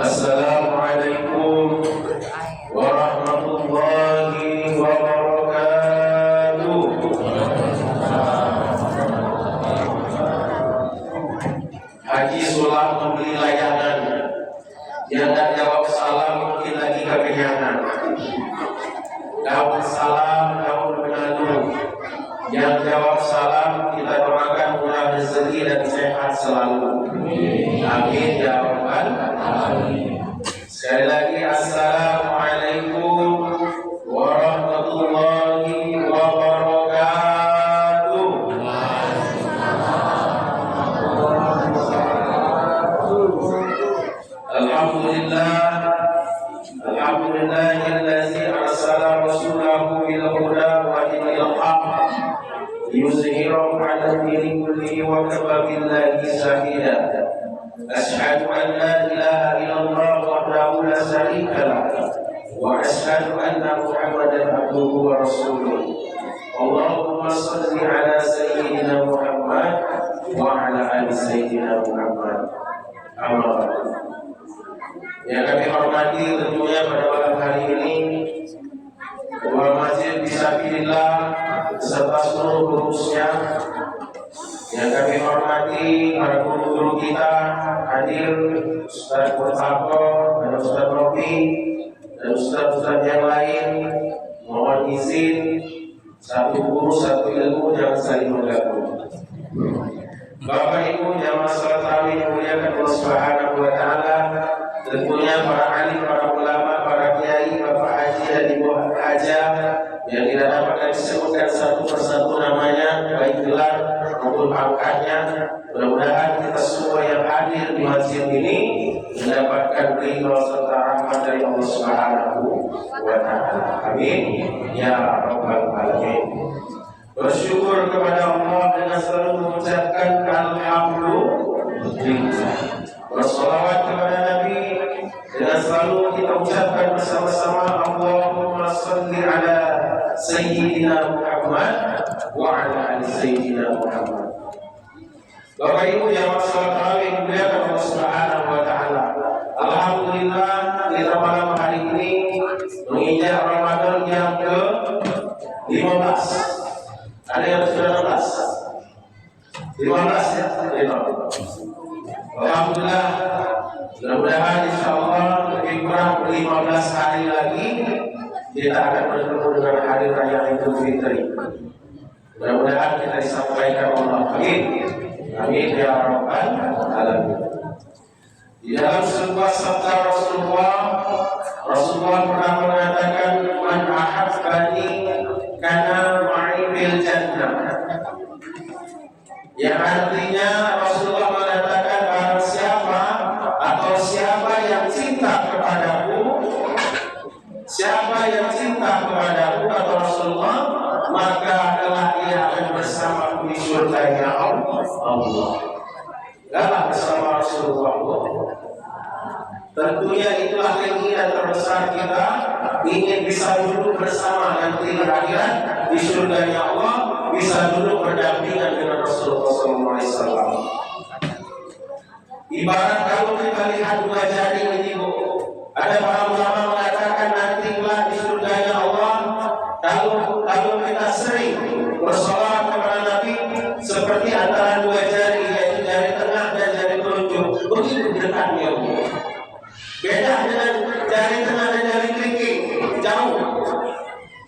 Assalamualaikum warahmatullahi wabarakatuh. Haji Sulam membeli layangan, yang tak jawab salam mungkin lagi kekenyangan. Daun salam, daun menanung, yang jawab salam kita doakan murah rezeki dan sehat selalu. Amin ya rabbal alamin. Sekali lagi assalamualaikum warahmatullahi wabarakatuh. Alhamdulillahillazi arsala rasulahu bil huda wa dinil haqq yuzhiru 'ala dini kullihi wa kafa billahi shahida. Asyhadu an la ilaha illallah wahdahu la syarika lah wa asyhadu anna Muhammadan abduhu wa rasuluh. Allahumma shalli ala sayyidina Muhammad wa ala ali sayyidina Muhammad. Amma ba'du. Yang kami hormati tentunya pada malam hari ini Ketua Masjid Fisabilillah beserta seluruh pengurusnya, yang kami hormati para guru-guru kita hadir, Ustaz Murtado dan Ustaz Rofi dan Ustaz-Ustaz yang lain. Mohon izin, satu guru satu ilmu, jangan saling mengganggu. Bapak Ibu jamaah salat tarawih yang dimuliakan Allah Subhanahu wa taala, tentunya para alim, para ulama, para kiai, bapak haji dan ibu haja yang tidak dapat disebutkan satu persatu namanya, baik gelar maupun pangkatnya. Mudah-mudahan kita semua yang hadir di masjid ini mendapatkan ridho serta rahmat dari Allah Subhanahu wa taala. Amin ya rabbal alamin. Bersyukur kepada Allah dengan selalu mengucapkan alhamdulillah. Bersalawat kepada Nabi dengan selalu kita ucapkan bersama-sama Allahumma shalli ala sayyidina Muhammad wa ala ali sayyidina Muhammad. Bapak Ibu yang salat tarawih dimuliakan Allah Subhanahu wa taala. Alhamdulillah kita malam hari ini menginjak Ramadan yang ke-15. Ada yang sudah 15 ya? Alhamdulillah. Mudah-mudahan insyaallah lebih kurang 15 hari lagi kita akan bertemu dengan hari raya Idul Fitri. Mudah-mudahan kita disampaikan Allah. Amin. Amin ya rabbal alamin. Di dalam sebuah sabda Rasulullah pernah mengatakan, man ahabbani kana ma'i fil jannah. Yang artinya Rasulullah mengatakan barang siapa atau siapa yang cinta kepadaku, siapa yang cinta kepadaku kata Rasulullah, maka kelak ia akan bersamaku di surganya Allah. Dalam bersama Rasulullah. Tentunya itulah keinginan terbesar kita, ingin bisa duduk bersama nanti di akhirat di surganya Allah, bisa duduk berdampingan dengan Rasulullah SAW. Ibarat kalau kita lihat dua jari ini, Bu, ada para ulama mengatakan nanti kelak di surganya Allah, kalau kita sering bersolawat kepada Nabi seperti antara dua jari, yaitu jari tengah dan jari telunjuk, begitu dekatnya, Bu. Beda dengan jari tengah dan jari kelingking, jauh,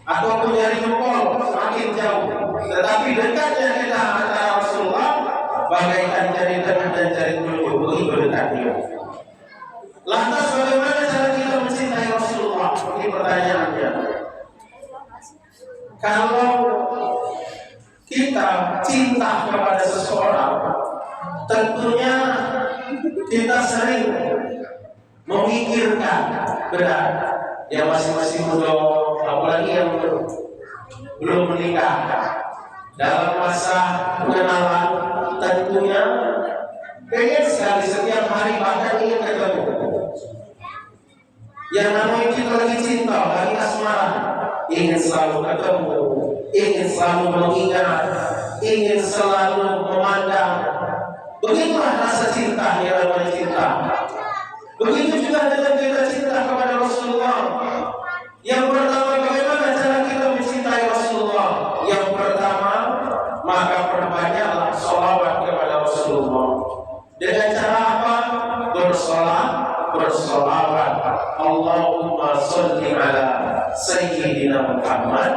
ataupun jari jempol semakin jauh. Tetapi dekatnya kita antara Rasulullah bagaikan jari tengah dan jari telunjuk, begitu dekatnya. Lantas bagaimana cara kita mencintai Rasulullah? Ini pertanyaannya. Kalau kita cinta kepada seseorang, tentunya kita sering memikirkan berat yang masing-masing muda, apalagi yang belum menikah, dalam masa pengenalan tentunya pengen sekali setiap hari bahkan ingin ketemu. Yang namanya kita lagi cinta, lagi asmara, ingin selalu ketemu, ingin selalu mengingat, ingin selalu memandang. Begitulah rasa cinta yang namanya cinta. Begitu juga bersolawat. Allahumma sholli ala Sayyidina Muhammad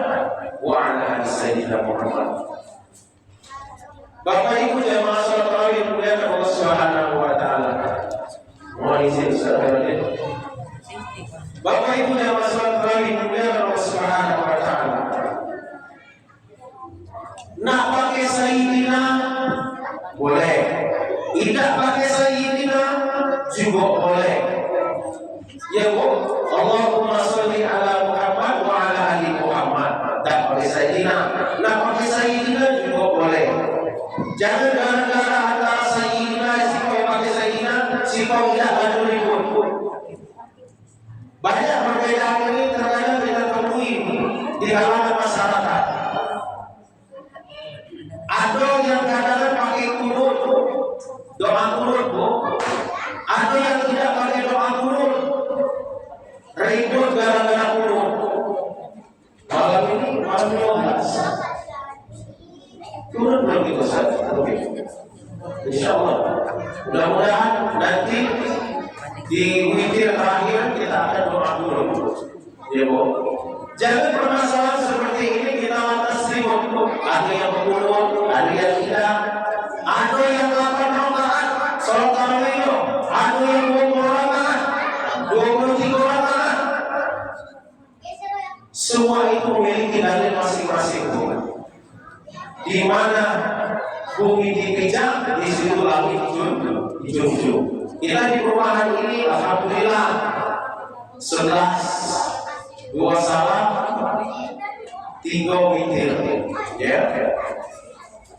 wa ala ali Sayyidina Muhammad. Bapak Ibu jamaah salat tarawih dimuliakan Allah Subhanahu wa taala. Mohon izin saudara. Bapak Ibu jamaah salat tarawih dimuliakan Allah Subhanahu wa taala. Nak pakai Sayyidina boleh, tidak pakai Sayyidina juga boleh. Ya Bu, Allahumma sholli ala Muhammad wa ala ali Muhammad. Tak pakai Sayyidina, nak pakai Sayyidina juga boleh. Jangan gara-gara antara Sayyidina si kau pakai Sayyidina, si kau tidak ada ribut. Banyak perbedaan ini terkadang kita temui di kalangan masyarakat. Ada yang kadang-kadang pakai kunut, doa kunut Bu. Ada yang tidak pakai doa kunut, ribut gara-gara kunut. Malam ini malam 12. Kunut belum kita sadar. Insya Allah. Mudah-mudahan nanti di witir terakhir kita akan doa kunut. Ya Bu. Jangan permasalahan seperti ini kita lantas ribut. Ada yang kunut, ada yang tidak. Ada yang 8 rakaat salat tarawih, ada yang 20 rakaat, 23 rakaat. Semua itu memiliki dalil masing-masing. Di mana bumi dipijak, di situ langit hijau-hijau. Kita di perumahan ini alhamdulillah 11 2 salam 3 witir. Ya.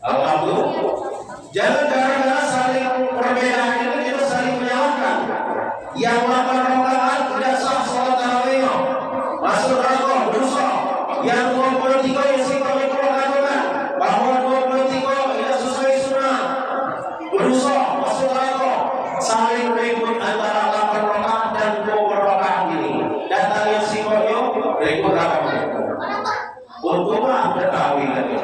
Alhamdulillah. Jangan gara-gara saling perbedaan ini kita saling menyalahkan. Yang 8 rakaat tidak sah salat tarawih, masuk neraka berdosa. Yang 23 yang sikap mengatakan bahwa 23 tidak sesuai sunnah, berdosa, masuk neraka. Saling ribut antara 8 rakaat dan 20 rakaat ini. Datang yang sikapnya ribut rakaat. Untunglah berkawin lagi.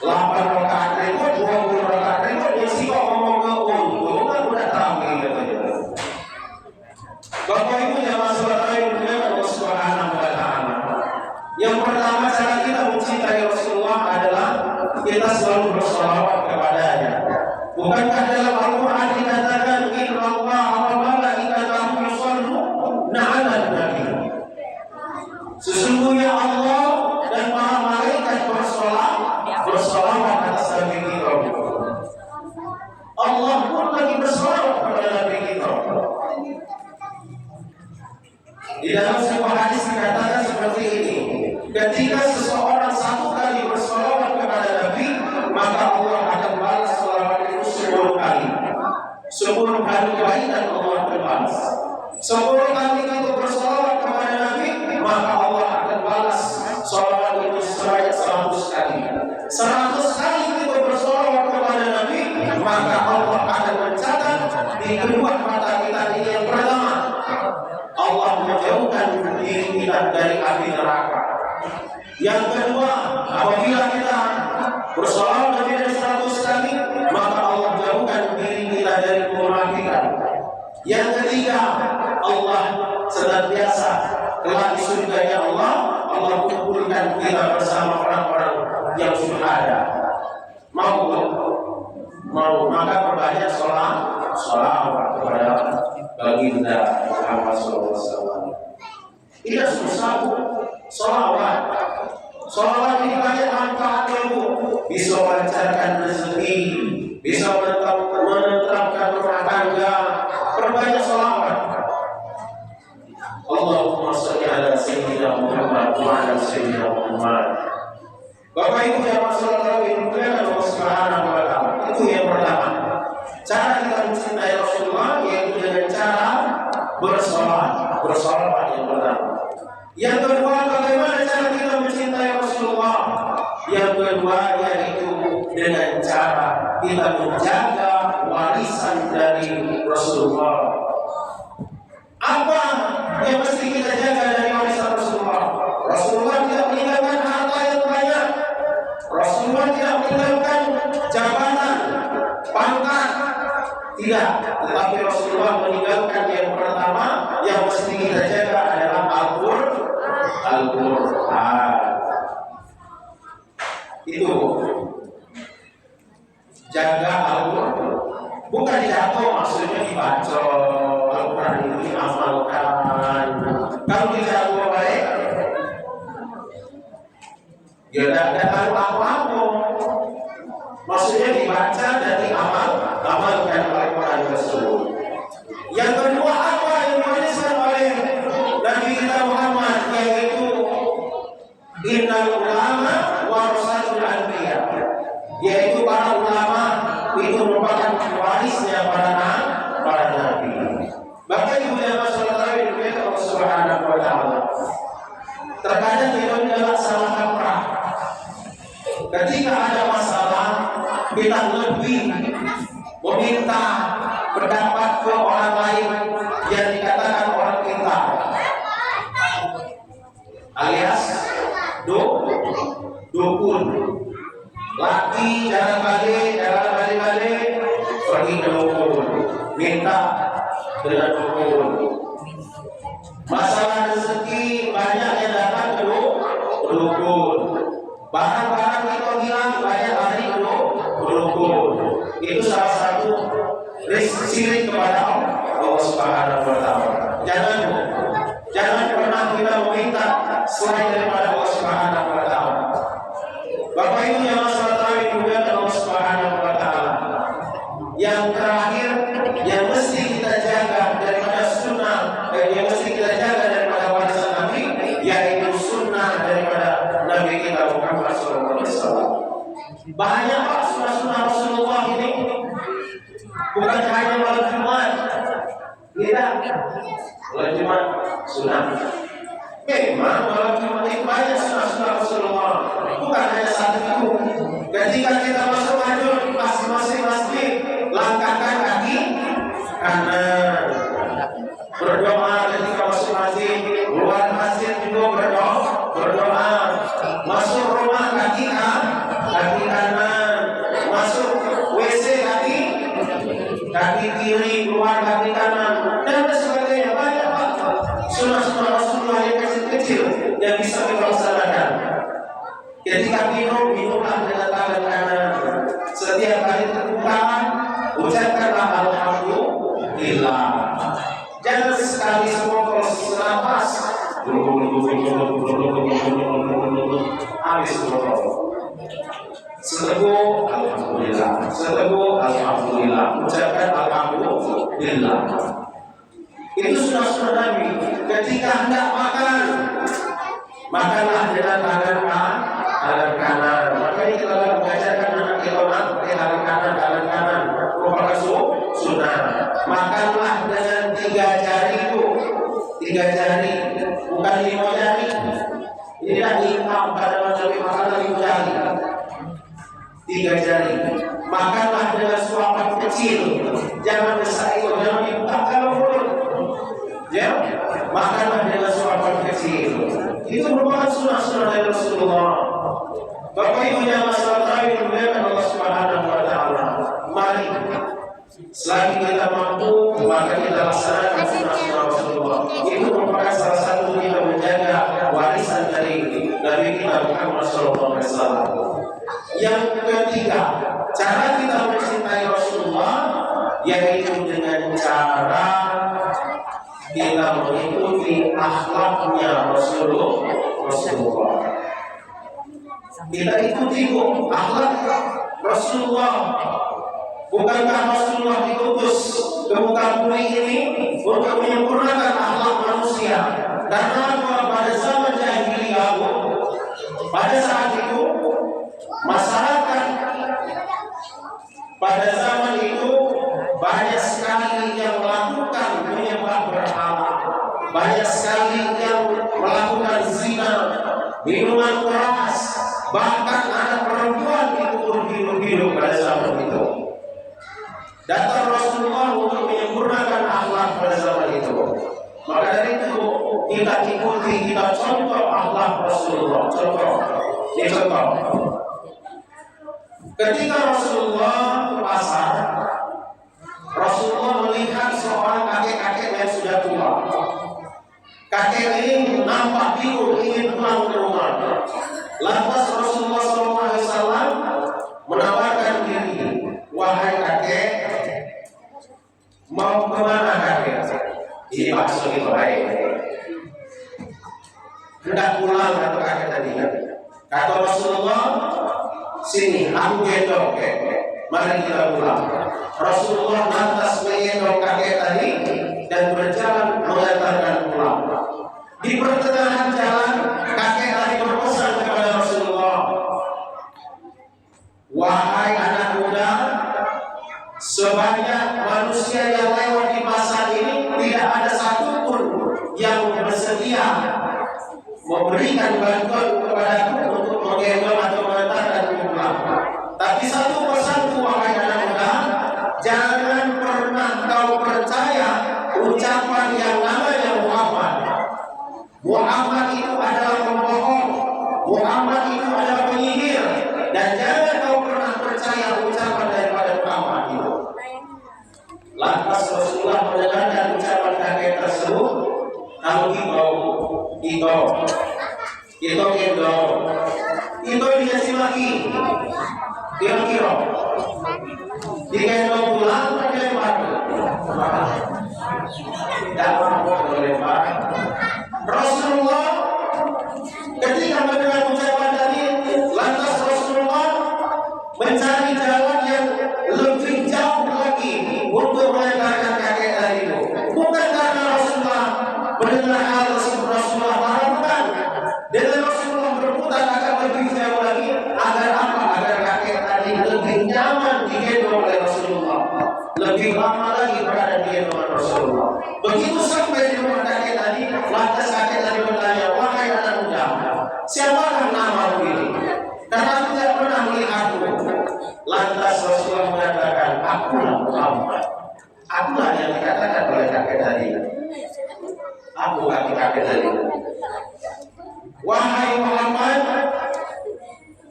8 rakaat ribut, 20 rakaat ribut, yang sikap ngomong ke untunglah udah tarawih katanya. Bapak Ibu jamaah salat tarawih dimuliakan Allah Subhanahu wa taala. Yang pertama cara kita mencintai Rasulullah adalah kita selalu bersalawat kepadanya. Bukankah dalam Al-Quran dikatakan inna Allah wa malaikatahu yusholluna 'alan nabi. Sesungguhnya Allah dan para malaikat bersalawat atas Nabi kita. Allah pun lagi bersalawat kepada Nabi kita. Di dalam sebuah hadis dikatakan seperti ini: ketika seseorang satu kali bersalawat kepada Nabi, maka Allah akan balas salawat itu 10 kali. 10 kali kebaikan Allah akan balas. 10 kali kita bersalawat kepada Nabi, maka Allah akan balas salawat itu sebanyak 100 kali. 100 kali kita bersalawat kepada Nabi, maka Allah akan mencatat di kedua mata kita ini. Yang pertama, Allah menjauhkan diri kita dari api neraka. Yang kedua, apabila kita bersalawat lebih dari 100 kali, maka Allah jauhkan diri kita dari kemunafikan. Yang ketiga, Allah senantiasa kelak di surganya Allah kumpulkan kita bersama orang-orang yang sudah ada. Mau, maka perbanyak salawat kepada baginda Muhammad SAW. Tidak susah salawat. Salawat ini banyak manfaatnya Bu. Bisa melancarkan rezeki, bisa menetapkan rumah tangga. Perbanyak salawat. Allahumma sholli ala Sayyidina Muhammad wa ala Sayyidina Muhammad. Bapak Ibu jamaah salat tarawih dimuliakan Allah Subhanahu wa taala. Itu yang pertama. Cara kita mencintai Rasulullah yaitu dengan cara bersalawat yang pertama. Yang kedua, bagaimana cara kita mencintai Rasulullah? Yang kedua yaitu dengan cara kita menjaga warisan dari Rasulullah. Apa yang mesti kita jaga dari warisan Rasulullah? Rasulullah tidak meninggalkan harta yang banyak. Rasulullah tidak meninggalkan jabatan, pangkat, tidak. tetapi Rasulullah meninggalkan yang pertama yang mesti kita jaga adalah Al-Qur'an. Itu jaga Al-Qur'an, bukan jatuh maksudnya dibaca Al-Qur'an itu diamalkan. Kalau dijatuh baik, ya tidak tahu apa-apa. Maksudnya dibaca dan diamalkan oleh Quran tersebut. Yang kedua apa yang diwariskan oleh Nabi kita Muhammad, yaitu innal ulama warasatul anbiya, yaitu para ulama itu merupakan warisnya para nabi. Bahkan Ibu Jamaah salat tarawih dimuliakan Allah Subhanahu wa taala. Terkadang kita adalah salah kaprah. Ketika ada masalah, kita lebih meminta pendapat ke orang lain yang dikatakan orang kita, alias dukun. Laki jangan balik pergi ke dukun, minta dengan dukun. Masalah rezeki banyak yang datang ke dukun. Barang-barang itu hilang banyak lari ke dukun. Itu salah satu syirik kepada Allah Subhanahu wa taala. Jangan pernah kita meminta selain daripada Allah Subhanahu wa taala. Bapak Ibu yang salat tarawih dimuliakan Allah Subhanahu wa taala. Yang terakhir yang mesti kita jaga daripada sunnah, yang mesti kita jaga daripada warisan Nabi, yaitu sunnah daripada Nabi kita Muhammad SAW. Banyak Pak sunnah-sunnah Rasulullah ini, bukan hanya malam Jumat. Tidak, malam Jumat sunnah. Memang malam Jumat ini banyak sunnah-sunnah Rasulullah, bukan hanya satu itu. Ketika kita masuk masing-masing masjid, langkahkan kaki kanan, berdoa. Ketika masuk masjid, keluar masjid juga berdoa. Masuk rumah kaki kanan, masuk WC kaki kiri, keluar kaki kanan, dan sebagainya. Banyak Pak sunnah-sunnah Rasulullah yang kecil-kecil yang bisa kita laksanakan. Ketika minumlah dengan tangan kanan. Setiap kali terbuka, ucapkanlah alhamdulillah. Jangan sekali semua kalau selepas habis berdoa. Seteguh alhamdulillah, ucapkan alhamdulillah. Itu sunnah Nabi. Ketika hendak makan, makanlah dengan tangan kanan. Makanya kita mengajarkan anak kita pakai tangan kanan merupakan sunnah. Makanlah dengan 3 jari itu, 3 jari, bukan 5 jari. Ini dah imam pada Nabi makan 5 jari, 3 jari. Makanlah dengan suapan kecil, jangan besar itu, jangan dibuka kalau mulut. Ya, makanlah dengan suapan kecil. Itu merupakan sunnah-sunnah dari Rasulullah. Bapak Ibu yang salat tarawih dimuliakan Allah Subhanahu wa taala. Mari selagi kita mampu, maka kita laksanakan sunnah-sunnah Rasulullah. Itu merupakan salah satu kita menjaga warisan dari Nabi kita Muhammad SAW. Yang ketiga, cara kita mencintai Rasulullah yaitu dengan cara kita mengikuti akhlaknya Rasulullah. Kita ikuti akhlak Rasulullah. Bukankah Rasulullah diutus ke muka bumi ini untuk menyempurnakan akhlak manusia? Karena pada zaman jahiliyah, pada saat itu masyarakat pada zaman itu banyak sekali yang melakukan menyembah berhala, banyak sekali yang melakukan zina, minuman keras, bahkan anak perempuan dikubur hidup-hidup pada zaman itu. Datang Rasulullah untuk menyempurnakan akhlak pada zaman itu. Maka dari itu kita ikuti, kita contoh akhlak Rasulullah. Contoh. Ketika Rasulullah ke pasar, Rasulullah melihat seorang kakek-kakek yang sudah tua. Kakek ini nampak bingung ingin pulang ke rumah. Lantas Rasulullah SAW menawarkan diri, wahai kakek, mau kemana kakek? Ini maksud itu baik. Hendak pulang kata kakek tadi. Kata Rasulullah, sini aku gendong kakek. Mari kita pulang. Rasulullah lantas menggendong kakek tadi dan berjalan mengantarkan pulang. Di pertengahan jalan, kakek tadi berpesan kepada Rasulullah, wahai anak muda, sebanyak manusia yang lewat di pasar ini tidak ada satupun yang bersedia memberikan bantuan kepadaku untuk menggendong atau mengantarkan pulang. Tapi satu pesanku wahai anak muda, jangan pernah kau percaya ucapan yang namanya Muhammad. Muhammad itu adalah pembohong, Muhammad itu adalah penyihir, dan jangan kau pernah percaya ucapan daripada Muhammad itu. Lantas Rasulullah mendengarkan ucapan kakek tersebut, kamu itu dikasih lagi, kira-kira digendong pulang atau dilempar? Tidak mau dilempar. Rasulullah ketika mendengar ucapan tadi, lantas Rasulullah mencari jalan yang lebih jauh lagi untuk mengantarkan kakek tadi itu. Bukan karena Rasulullah mendengar hal tersebut Rasulullah harapkan, dengan Rasulullah berputar akan lebih jauh lagi agar apa? Agar kakek tadi lebih nyaman digendong oleh Rasulullah, lebih lama lagi berada di gendongan Rasulullah. Begitu sampai di rumah kakek tadi, lantas kakek tadi bertanya, wahai anak muda, siapakah namamu ini? Karena aku tidak pernah melihatmu. Lantas Rasulullah mengatakan, akulah Muhammad. Akulah yang dikatakan oleh kakek tadi. Aku kakek tadi. Wahai Muhammad,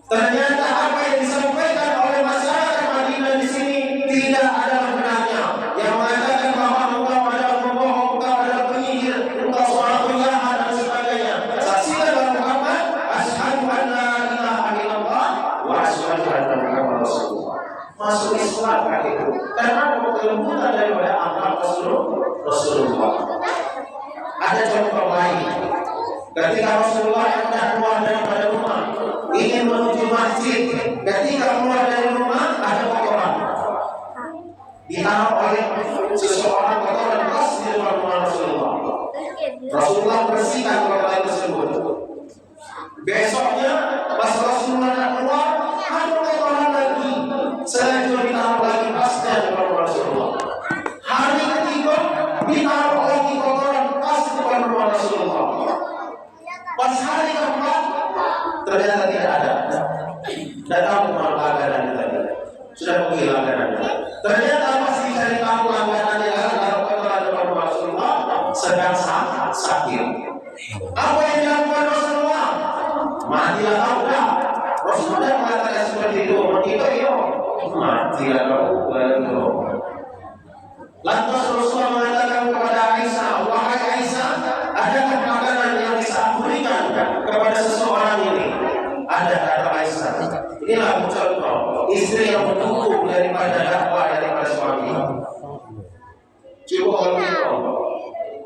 ternyata apa yang disampaikan oleh masyarakat Madinah di sini tidak ada benarnya. Yang mengatakan bahwa engkau adalah pembohong, engkau adalah penyihir, engkau seorang penjahat dan sebagainya. Saksikan bahwa Muhammad, asyhadu an la ilaha illallah wa asyhadu anna Muhammadar Rasulullah. Masuk Islam kan itu. Karena kelembutan daripada akhlak Rasulullah. Ada contoh lain. Ketika Rasulullah hendak keluar daripada rumah, ingin menuju masjid, ketika keluar dari rumah ada kotoran ditaruh oleh seseorang, kotoran bekas di depan rumah Rasulullah. Rasulullah bersihkan kotoran tersebut. Besoknya pas Rasulullah hendak keluar, ada kotoran lagi, selanjutnya ditaruh lagi bekasnya di depan rumah Rasulullah. Hari ketiga ditaruh lagi kotoran bekas di depan rumah Rasulullah. Pas hari keempat ternyata tidak ada. Datang rumah langganan tadi, sudah menghilang langganan. Ternyata pas dicari tahu langganan yang ada kotoran depan rumah Rasulullah sedang sakit. Apa yang dilakukan Rasulullah? Matilah kau dah. Rasulullah mengatakan seperti itu. Matilah kau. Lantas Rasulullah mengatakan kepada Aisyah, wahai Aisyah, adakah makanan yang bisa aku berikan kepada seseorang ini? Ada, kata Aisyah. Inilah contoh istri yang mendukung daripada dakwah daripada suami. Coba kalau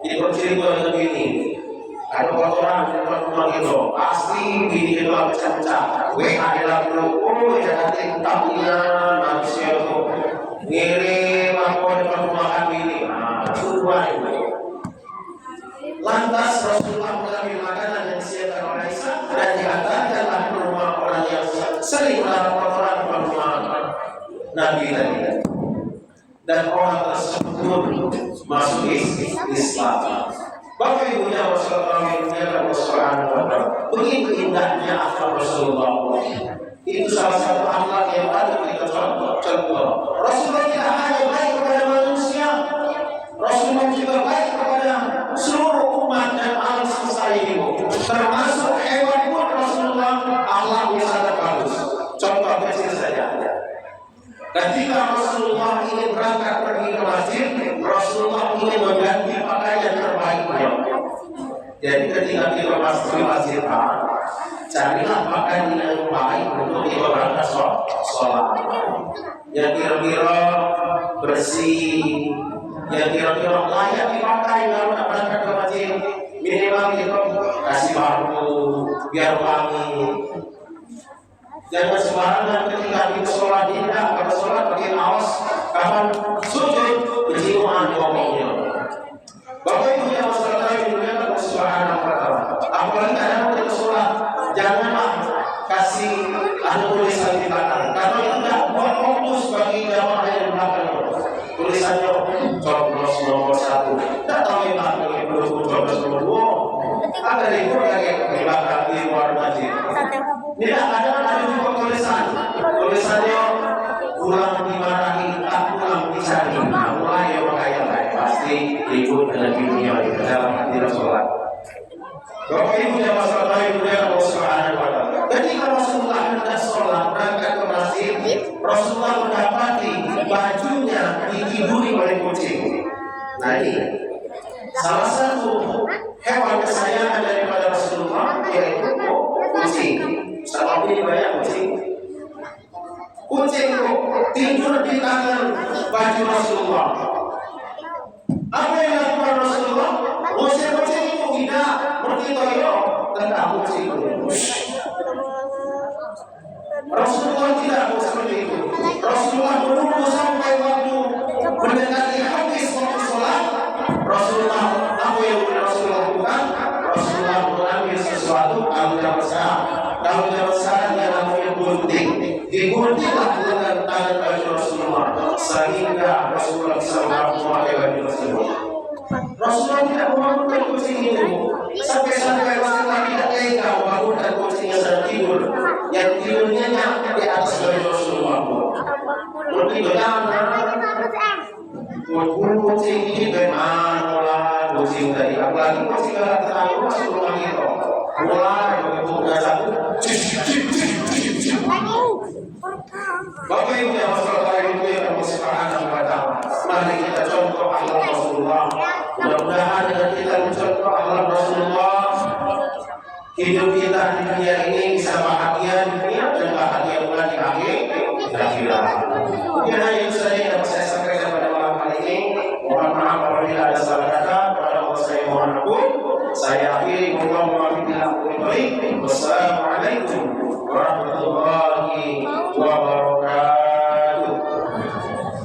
kita dengan ini, ada kotoran di depan rumah itu, pasti bini itu pecah-pecah. Adalah belum, ya nanti tahunya manusia itu ngirim apa depan rumah kami ini. Coba ini. Lantas Rasulullah mengambil makanan yang disiapkan oleh Aisyah dan diantarkanlah ke rumah orang yang sering menaruh kotoran di rumah Nabi tadi. Dan orang tersebut masuk Islam. Bapak ibunya Rasulullah begitu indahnya akhlak Rasulullah. Itu salah satu akhlak yang patut kita contoh. Rasulullah tidak hanya baik kepada manusia, Rasulullah juga baik kepada seluruh umat dan alam semesta ini. Termasuk hewan pun Rasulullah akhlaknya sangat bagus. Contoh kecil saja. Ketika Rasulullah ingin berangkat pergi ke ingin mengganti pakaian terbaiknya. Jadi ketika kita masuk masjid, carilah pakaian yang baik untuk kita berangkat sholat. Yang kira-kira bersih, yang kira-kira layak dipakai kalau nak berangkat ke masjid. Minimal kita kasih parfum biar wangi. Jangan sembarangan ketika kita sholat tidak, pada sholat pakai kaos, kapan sujud berjinggungan ngomongnya. Bapak Ibu yang saudara dimuliakan Allah Subhanahu wa taala. Apalagi kadang kita sholat, janganlah kasih tulisan di belakang, karena itu tidak buat fokus bagi jamaah yang belakang. Tulisannya coblos nomor 1, tidak tahu yang belakang coblos nomor 2. Ada itu yang di belakang di luar masjid. Tidak ada juga tulisannya pulang dimarahi, tak pulang dicari. Mulai yang makanya pasti ikut dengan dunia di dalam hati Rasulullah. Bapak Ibu yang masalah ibu yang Allah Subhanahu wa taala. Ketika Rasulullah hendak sholat berangkat ke masjid, Rasulullah mendapati bajunya ditiduri oleh kucing. Nah ini salah satu hewan kesayangan daripada Rasulullah yaitu kucing. Sama ini banyak kucing. Kucing itu tidur di tangan baju Rasulullah. Apa yang dilakukan Rasulullah? Kucing itu tidak bertitoyo tentang kucing itu. Rasulullah tidak seperti itu. Rasulullah menunggu sampai waktu mendekati habis waktu sholat. Rasulullah apa yang Rasulullah lakukan? Rasulullah mengambil sesuatu kalau jawab sekarang yang namanya gunting, diguntinglah dengan tangan baju Rasulullah sehingga Rasulullah bisa memakai baju Rasulullah. Rasulullah tidak membangunkan kucing itu sampai Rasulullah tidak tega membangunkan kucing yang sedang tidur, yang tidurnya di atas baju Rasulullah. Begitu kucing ini bagaimana kucing tadi, apalagi kucing yang terlalu Rasulullah itu mulai begitu satu. Bapak Ibu yang masalah itu yang Allah Subhanahu wa taala. Mari kita contoh akhlak Rasulullah. Mudah-mudahan dengan kita mencontoh akhlak Rasulullah, hidup kita di dunia ini bisa bahagia di dunia dan bahagia pula di akhirat. Mungkin hanya itu saja yang dapat saya sampaikan pada malam hari ini. Mohon maaf apabila ada salah kata. Kepada Allah saya mohon ampun. Saya